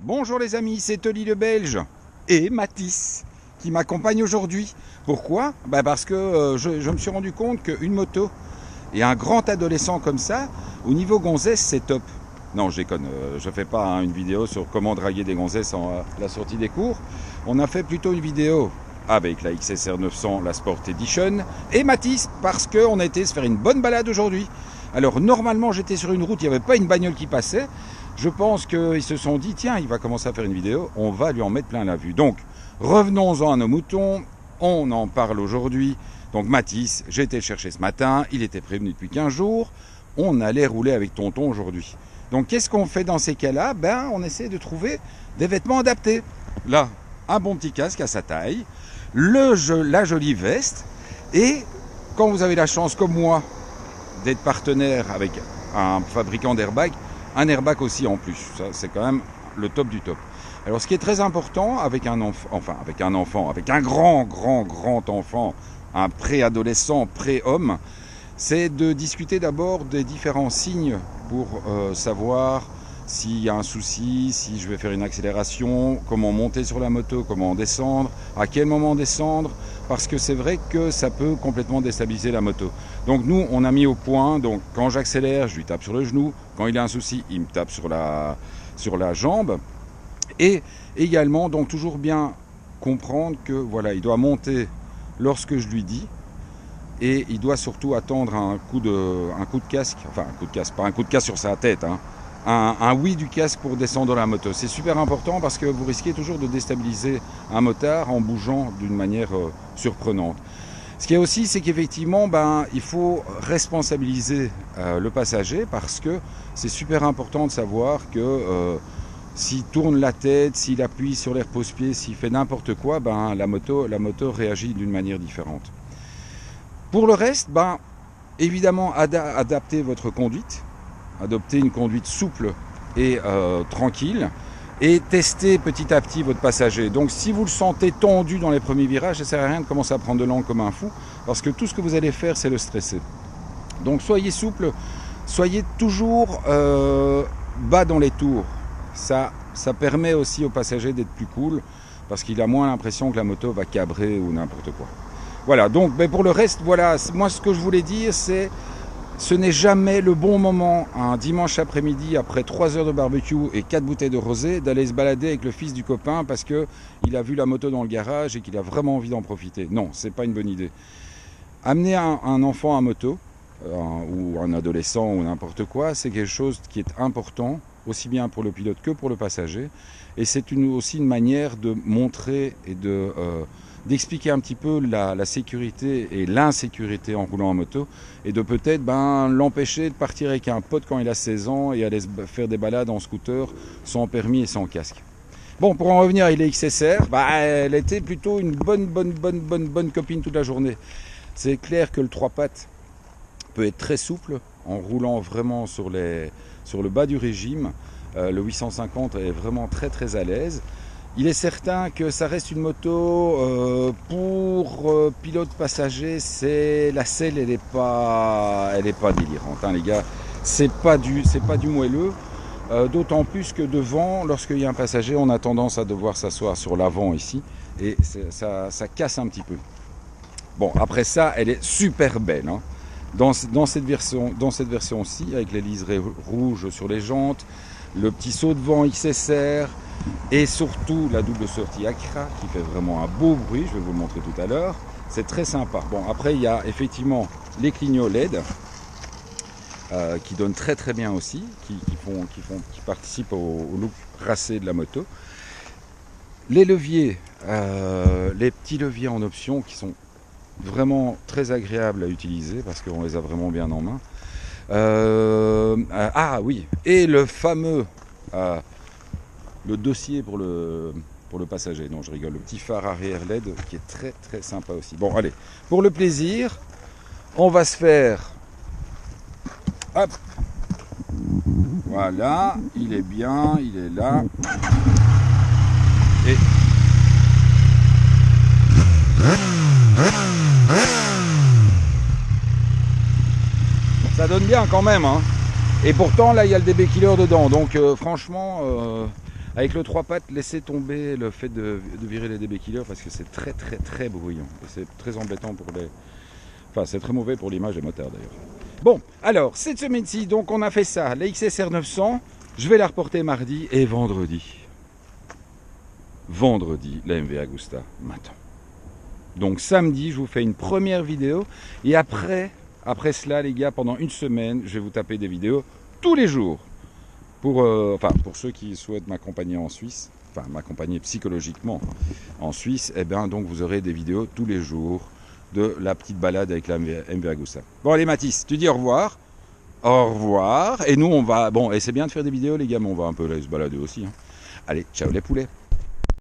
Bonjour les amis, c'est Oli le Belge et Mathis qui m'accompagne aujourd'hui. Pourquoi? Parce que je me suis rendu compte qu'une moto et un grand adolescent comme ça, au niveau gonzesse, c'est top. Non, je déconne, je fais pas une vidéo sur comment draguer des gonzesses à la sortie des cours. On a fait plutôt une vidéo avec la XSR 900, la Sport Edition, et Mathis, parce qu'on a été se faire une bonne balade aujourd'hui. Alors normalement j'étais sur une route, il n'y avait pas une bagnole qui passait. Je pense qu'ils se sont dit, tiens, il va commencer à faire une vidéo, on va lui en mettre plein la vue. Donc, revenons-en à nos moutons, on en parle aujourd'hui. Donc Mathis, j'ai été le chercher ce matin, il était prévenu depuis 15 jours, on allait rouler avec tonton aujourd'hui. Donc qu'est-ce qu'on fait dans ces cas-là? On essaie de trouver des vêtements adaptés. Là, un bon petit casque à sa taille, la jolie veste, et quand vous avez la chance, comme moi, d'être partenaire avec un fabricant d'airbag, un airbag aussi en plus, ça c'est quand même le top du top. Alors ce qui est très important avec un enfant, avec un grand enfant, un préadolescent, pré-homme, c'est de discuter d'abord des différents signes pour savoir s'il y a un souci, si je vais faire une accélération, comment monter sur la moto, comment descendre, à quel moment descendre, parce que c'est vrai que ça peut complètement déstabiliser la moto. Donc nous, on a mis au point, donc quand j'accélère, je lui tape sur le genou, quand il a un souci, il me tape sur la jambe, et également, donc toujours bien comprendre que voilà, il doit monter lorsque je lui dis, et il doit surtout attendre un coup de casque, enfin un coup de casque, pas un coup de casque sur sa tête, hein, un oui du casque pour descendre la moto. C'est super important parce que vous risquez toujours de déstabiliser un motard en bougeant d'une manière surprenante. Ce qu'il y a aussi, c'est qu'effectivement, il faut responsabiliser le passager parce que c'est super important de savoir que s'il tourne la tête, s'il appuie sur les repose-pieds, s'il fait n'importe quoi, la moto réagit d'une manière différente. Pour le reste, évidemment, adaptez votre conduite. Adoptez une conduite souple et tranquille et testez petit à petit votre passager. Donc si vous le sentez tendu dans les premiers virages, ça ne sert à rien de commencer à prendre de l'angle comme un fou parce que tout ce que vous allez faire, c'est le stresser. Donc soyez souple, soyez toujours bas dans les tours. Ça permet aussi au passager d'être plus cool parce qu'il a moins l'impression que la moto va cabrer ou n'importe quoi. Voilà, donc pour le reste, voilà, moi ce que je voulais dire, c'est ce n'est jamais le bon moment, un dimanche après-midi, après 3 heures de barbecue et 4 bouteilles de rosé, d'aller se balader avec le fils du copain parce qu'il a vu la moto dans le garage et qu'il a vraiment envie d'en profiter. Non, c'est pas une bonne idée. Amener un enfant à moto, ou un adolescent ou n'importe quoi, c'est quelque chose qui est important, aussi bien pour le pilote que pour le passager. Et c'est aussi une manière de montrer et d'expliquer un petit peu la sécurité et l'insécurité en roulant en moto et de peut-être l'empêcher de partir avec un pote quand il a 16 ans et aller faire des balades en scooter sans permis et sans casque. Bon, pour en revenir à les XSR, elle était plutôt une bonne copine toute la journée. C'est clair que le 3 pattes peut être très souple en roulant vraiment sur le bas du régime. Le 850 est vraiment très à l'aise. Il est certain que ça reste une moto pour pilote passager, la selle elle est pas délirante, hein, les gars. C'est pas du moelleux. D'autant plus que devant, lorsqu'il y a un passager, on a tendance à devoir s'asseoir sur l'avant ici et ça casse un petit peu. Bon, après ça, elle est super belle, hein. Dans cette version-ci, avec les liserés rouges sur les jantes, le petit saut de vent XSR et surtout la double sortie Accra qui fait vraiment un beau bruit, je vais vous le montrer tout à l'heure. C'est très sympa. Bon, après il y a effectivement les clignots LED qui donnent très bien aussi, qui participent au look racé de la moto. Les leviers, les petits leviers en option qui sont vraiment très agréables à utiliser parce qu'on les a vraiment bien en main. Ah oui, et le fameux le dossier pour le passager. Non, je rigole, le petit phare arrière LED qui est très sympa aussi. Bon, allez, pour le plaisir, on va se faire, hop, voilà, il est bien, il est là, et ça donne bien quand même, hein. Et pourtant là il y a le DB Killer dedans, donc franchement Avec le 3 pattes, laissez tomber le fait de virer les DB killers parce que c'est très bruyant. Et c'est très embêtant pour les... Enfin, c'est très mauvais pour l'image des motards d'ailleurs. Bon, alors, cette semaine-ci, donc on a fait ça, la XSR 900, je vais la reporter mardi et vendredi. Vendredi, la MV Agusta, maintenant. Donc samedi, je vous fais une première vidéo et après cela, les gars, pendant une semaine, je vais vous taper des vidéos tous les jours. Pour ceux qui souhaitent m'accompagner en Suisse, enfin m'accompagner psychologiquement en Suisse, eh bien donc vous aurez des vidéos tous les jours de la petite balade avec la MV Agusta. Bon allez Mathis, tu dis au revoir. Au revoir. Et nous on va, bon, et c'est bien de faire des vidéos les gars, mais on va un peu aller se balader aussi. Hein. Allez, ciao les poulets.